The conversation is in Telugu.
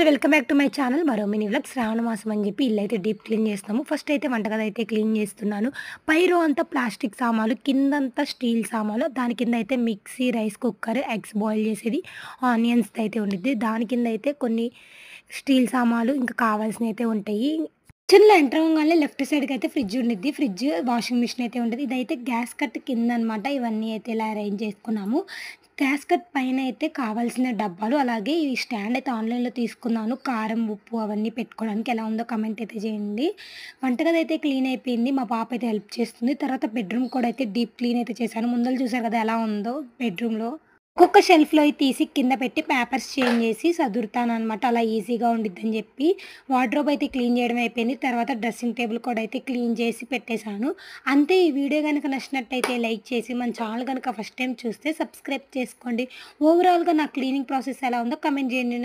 All welcome back to my channel. మరో మినీ వ్లాగ్. శ్రావణ మాసం అని చెప్పి ఇల్లైతే డీప్ క్లీన్ చేస్తాము. ఫస్ట్ అయితే వంటగది అయితే క్లీన్ చేస్తున్నాను. పై రో అంతా ప్లాస్టిక్ సామాన్లు, కిందంతా స్టీల్ సామాన్లు, దాని కింద అయితే mixie, rice cooker, eggs boil చేసేది, ఆనియన్స్ అయితే ఉండిద్ది. దాని కింద అయితే కొన్ని స్టీల్ సామాన్లు ఇంకా కావాల్సినవి అయితే ఉంటాయి. కిచెన్‌లో ఎంటర్ అవ్వంగానే లెఫ్ట్ సైడ్‌కి అయితే ఫ్రిడ్జ్ ఉండిద్ది. ఫ్రిడ్జ్, వాషింగ్ మిషన్ అయితే ఉంటది. ఇదైతే గ్యాస్ కట్ కిందనమాట. ఇవన్నీ అయితే ఇలా అరేంజ్ చేసుకున్నాము. గ్యాస్ కట్ పైన అయితే కావాల్సిన డబ్బాలు, అలాగే ఈ స్టాండ్ అయితే ఆన్‌లైన్‌లో తీసుకున్నాను. కారం, ఉప్పు అవన్నీ పెట్టుకోవడానికి. ఎలా ఉందో కామెంట్ అయితే చేయండి. వంటగది అయితే క్లీన్ అయిపోయింది. మా పాప అయితే హెల్ప్ చేస్తుంది. తర్వాత బెడ్‌రూమ్ కూడా అయితే డీప్ క్లీన్ అయితే చేశాను. ముందల చూసారు కదా ఎలా ఉందో బెడ్‌రూమ్‌లో. ఒక్కొక్క షెల్ఫ్‌లోయి తీసి కింద పెట్టి పేపర్స్ చేంజ్ చేసి సదురుతాననమాట. అలా ఈజీగా ఉండిద్దని చెప్పి. వార్డ్‌రోబ్ అయితే క్లీన్ చేయడం అయిపోయింది. తర్వాత డ్రెస్సింగ్ టేబుల్ కూడా అయితే క్లీన్ చేసి పెట్టేశాను. అంతే. ఈ వీడియో గనుక నచ్చినట్టయితే లైక్ చేసి, మన ఛానల్ గనుక ఫస్ట్ టైమ్ చూస్తే సబ్స్క్రైబ్ చేసుకోండి. ఓవరాల్‌గా నా క్లీనింగ్ ప్రాసెస్ ఎలా ఉందో కామెంట్ చేయండి.